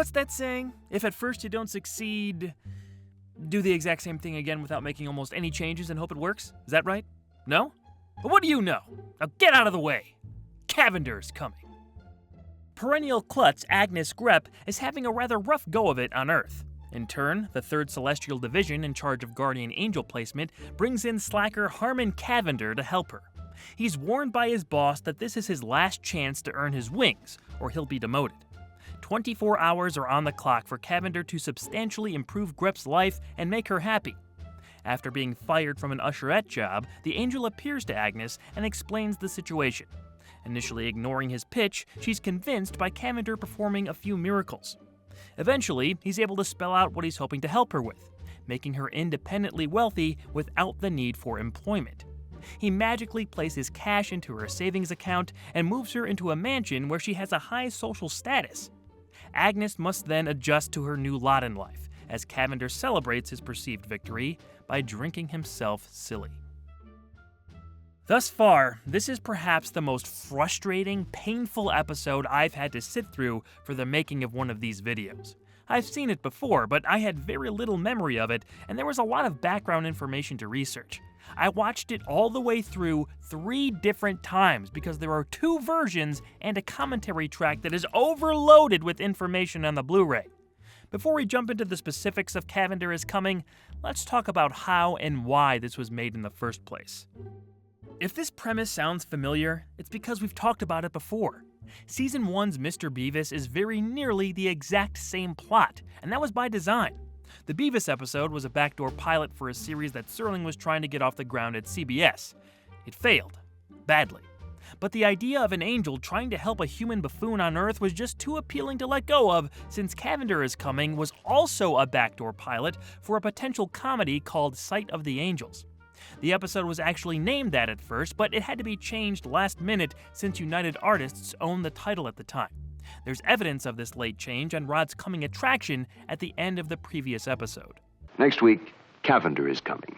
What's that saying? If at first you don't succeed, do the exact same thing again without making almost any changes and hope it works? Is that right? No? But what do you know? Now get out of the way. Cavender is coming. Perennial klutz Agnes Grepp is having a rather rough go of it on Earth. In turn, the 3rd Celestial Division in charge of Guardian Angel placement brings in slacker Harmon Cavender to help her. He's warned by his boss that this is his last chance to earn his wings, or he'll be demoted. 24 hours are on the clock for Cavender to substantially improve Grepp's life and make her happy. After being fired from an usherette job, the angel appears to Agnes and explains the situation. Initially ignoring his pitch, she's convinced by Cavender performing a few miracles. Eventually, he's able to spell out what he's hoping to help her with, making her independently wealthy without the need for employment. He magically places cash into her savings account and moves her into a mansion where she has a high social status. Agnes must then adjust to her new lot in life, as Cavender celebrates his perceived victory by drinking himself silly. Thus far, this is perhaps the most frustrating, painful episode I've had to sit through for the making of one of these videos. I've seen it before, but I had very little memory of it, and there was a lot of background information to research. I watched it all the way through 3 different times because there are 2 versions and a commentary track that is overloaded with information on the Blu-ray. Before we jump into the specifics of Cavender Is Coming, let's talk about how and why this was made in the first place. If this premise sounds familiar, it's because we've talked about it before. Season 1's Mr. Beavis is very nearly the exact same plot, and that was by design. The Beavis episode was a backdoor pilot for a series that Serling was trying to get off the ground at CBS. It failed. Badly. But the idea of an angel trying to help a human buffoon on Earth was just too appealing to let go of, since Cavender Is Coming was also a backdoor pilot for a potential comedy called Sight of the Angels. The episode was actually named that at first, but it had to be changed last minute since United Artists owned the title at the time. There's evidence of this late change on Rod's coming attraction at the end of the previous episode. Next week, Cavender Is Coming.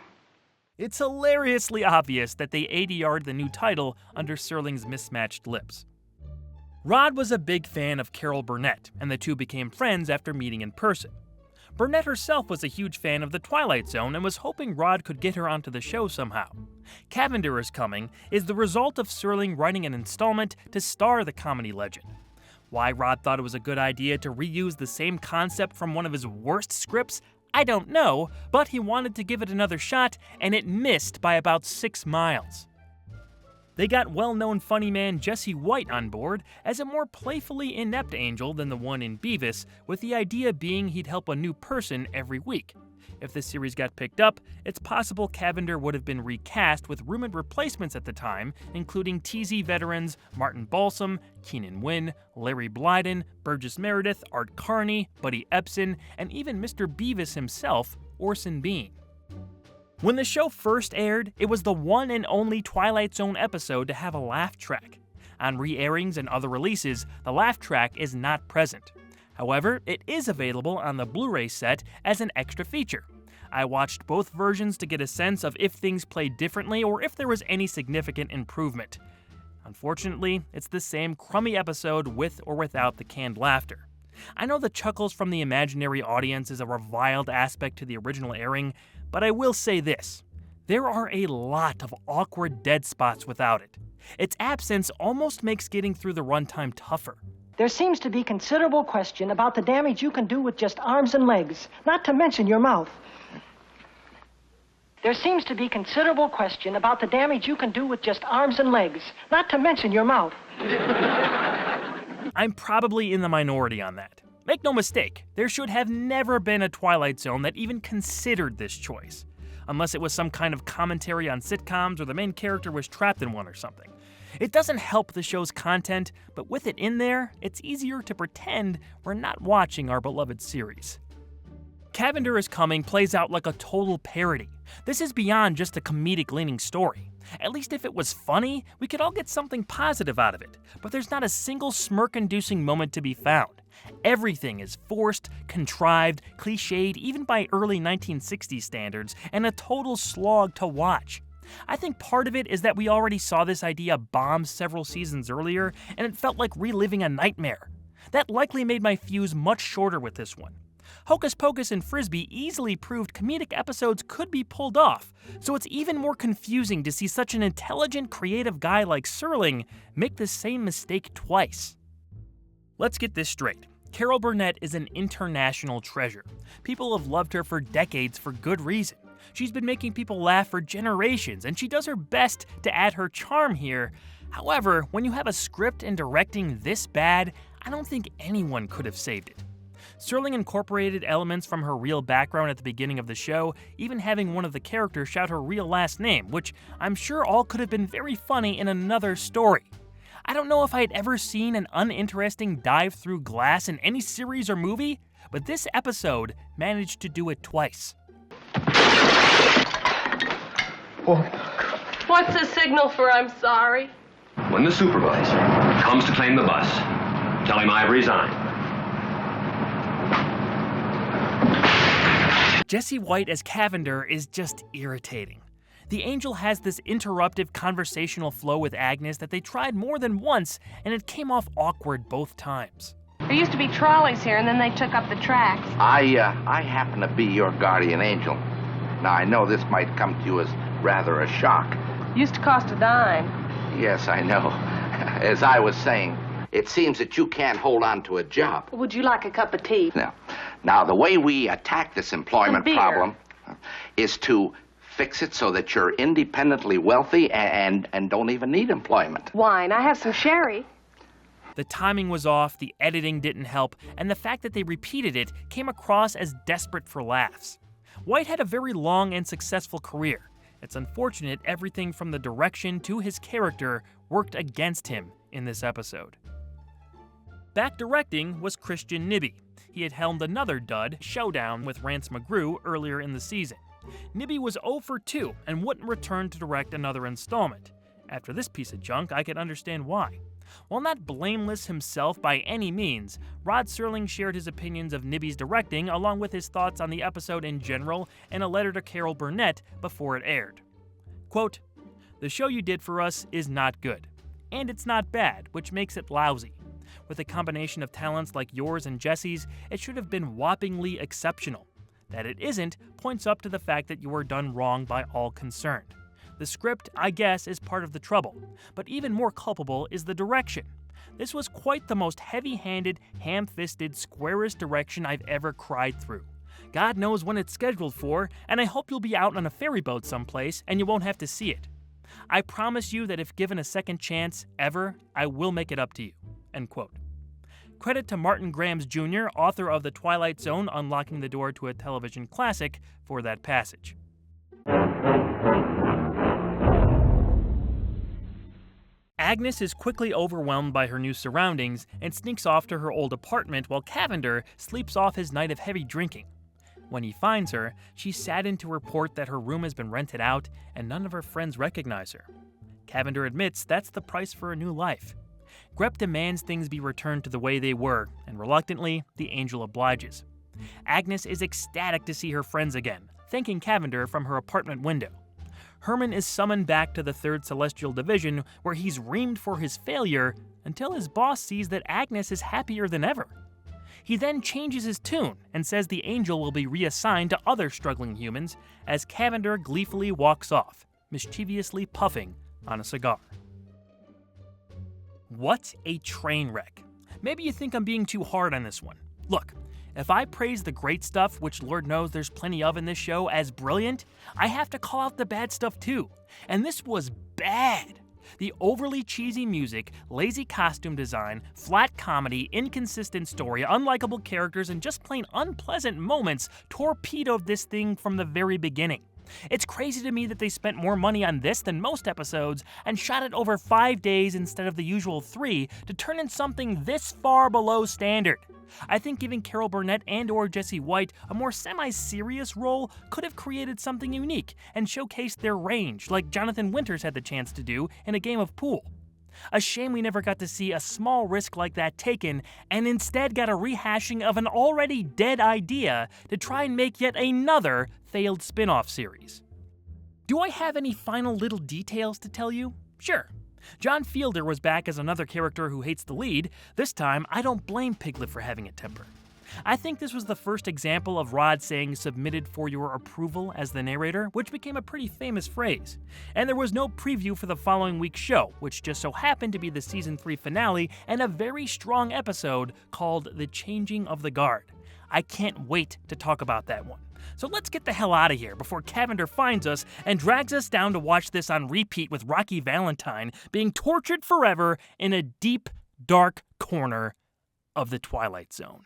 It's hilariously obvious that they ADR'd the new title under Serling's mismatched lips. Rod was a big fan of Carol Burnett, and the two became friends after meeting in person. Burnett herself was a huge fan of the Twilight Zone and was hoping Rod could get her onto the show somehow. Cavender Is Coming is the result of Serling writing an installment to star the comedy legend. Why Rod thought it was a good idea to reuse the same concept from one of his worst scripts, I don't know, but he wanted to give it another shot, and it missed by about 6 miles. They got well-known funny man Jesse White on board as a more playfully inept angel than the one in Beavis, with the idea being he'd help a new person every week. If the series got picked up, it's possible Cavender would have been recast with rumored replacements at the time, including TZ veterans Martin Balsam, Keenan Wynn, Larry Blyden, Burgess Meredith, Art Carney, Buddy Epson, and even Mr. Beavis himself, Orson Bean. When the show first aired, it was the one and only Twilight Zone episode to have a laugh track. On re-airings and other releases, the laugh track is not present. However, it is available on the Blu-ray set as an extra feature. I watched both versions to get a sense of if things played differently or if there was any significant improvement. Unfortunately, it's the same crummy episode with or without the canned laughter. I know the chuckles from the imaginary audience is a reviled aspect to the original airing, but I will say this. There are a lot of awkward dead spots without it. Its absence almost makes getting through the runtime tougher. There seems to be considerable question about the damage you can do with just arms and legs, not to mention your mouth. There seems to be considerable question about the damage you can do with just arms and legs, not to mention your mouth. I'm probably in the minority on that. Make no mistake, there should have never been a Twilight Zone that even considered this choice. Unless it was some kind of commentary on sitcoms or the main character was trapped in one or something. It doesn't help the show's content, but with it in there, it's easier to pretend we're not watching our beloved series. Cavender Is Coming plays out like a total parody. This is beyond just a comedic-leaning story. At least if it was funny, we could all get something positive out of it, but there's not a single smirk-inducing moment to be found. Everything is forced, contrived, cliched even by early 1960s standards, and a total slog to watch. I think part of it is that we already saw this idea bomb several seasons earlier, and it felt like reliving a nightmare. That likely made my fuse much shorter with this one. Hocus Pocus and Frisbee easily proved comedic episodes could be pulled off, so it's even more confusing to see such an intelligent, creative guy like Serling make the same mistake twice. Let's get this straight. Carol Burnett is an international treasure. People have loved her for decades for good reason. She's been making people laugh for generations, and she does her best to add her charm here. However, when you have a script and directing this bad, I don't think anyone could have saved it. Serling incorporated elements from her real background at the beginning of the show, even having one of the characters shout her real last name, which I'm sure all could have been very funny in another story. I don't know if I had ever seen an uninteresting dive through glass in any series or movie, but this episode managed to do it twice. What's the signal for I'm sorry? When the supervisor comes to claim the bus, tell him I've resigned. Jesse White as Cavender is just irritating. The Angel has this interruptive conversational flow with Agnes that they tried more than once, and it came off awkward both times. There used to be trolleys here, and then they took up the tracks. I happen to be your guardian angel. Now, I know this might come to you as rather a shock. Used to cost a dime. Yes, I know. As I was saying, it seems that you can't hold on to a job. Would you like a cup of tea? Now, the way we attack this employment Beer. problem is to fix it so that you're independently wealthy and don't even need employment. Wine. I have some sherry. The timing was off, the editing didn't help, and the fact that they repeated it came across as desperate for laughs. White had a very long and successful career. It's unfortunate everything from the direction to his character worked against him in this episode. Back directing was Christian Nibby. He had helmed another dud, Showdown, with Rance McGrew earlier in the season. Nibby was 0 for 2 and wouldn't return to direct another installment. After this piece of junk, I could understand why. While not blameless himself by any means, Rod Serling shared his opinions of Nibby's directing along with his thoughts on the episode in general in a letter to Carol Burnett before it aired. Quote, "The show you did for us is not good, and it's not bad, which makes it lousy. With a combination of talents like yours and Jesse's, it should have been whoppingly exceptional. That it isn't points up to the fact that you were done wrong by all concerned. The script, I guess, is part of the trouble, but even more culpable is the direction. This was quite the most heavy-handed, ham-fisted, squarest direction I've ever cried through. God knows when it's scheduled for, and I hope you'll be out on a ferry boat someplace and you won't have to see it. I promise you that if given a second chance, ever, I will make it up to you." End quote. Credit to Martin Grams Jr., author of The Twilight Zone, Unlocking the Door to a Television Classic, for that passage. Agnes is quickly overwhelmed by her new surroundings and sneaks off to her old apartment while Cavender sleeps off his night of heavy drinking. When he finds her, she's saddened to report that her room has been rented out and none of her friends recognize her. Cavender admits that's the price for a new life. Grep demands things be returned to the way they were, and reluctantly, the Angel obliges. Agnes is ecstatic to see her friends again, thanking Cavender from her apartment window. Herman is summoned back to the 3rd Celestial Division, where he's reamed for his failure until his boss sees that Agnes is happier than ever. He then changes his tune and says the Angel will be reassigned to other struggling humans as Cavender gleefully walks off, mischievously puffing on a cigar. What a train wreck. Maybe you think I'm being too hard on this one. Look, if I praise the great stuff, which Lord knows there's plenty of in this show, as brilliant, I have to call out the bad stuff too. And this was bad. The overly cheesy music, lazy costume design, flat comedy, inconsistent story, unlikable characters, and just plain unpleasant moments torpedoed this thing from the very beginning. It's crazy to me that they spent more money on this than most episodes and shot it over 5 days instead of the usual 3 to turn in something this far below standard. I think giving Carol Burnett and or Jesse White a more semi-serious role could have created something unique and showcased their range like Jonathan Winters had the chance to do in a game of pool. A shame we never got to see a small risk like that taken and instead got a rehashing of an already dead idea to try and make yet another failed spin-off series. Do I have any final little details to tell you? Sure. John Fielder was back as another character who hates the lead. This time, I don't blame Piglet for having a temper. I think this was the first example of Rod saying "submitted for your approval" as the narrator, which became a pretty famous phrase. And there was no preview for the following week's show, which just so happened to be the Season 3 finale and a very strong episode called The Changing of the Guard. I can't wait to talk about that one. So let's get the hell out of here before Cavender finds us and drags us down to watch this on repeat with Rocky Valentine being tortured forever in a deep, dark corner of the Twilight Zone.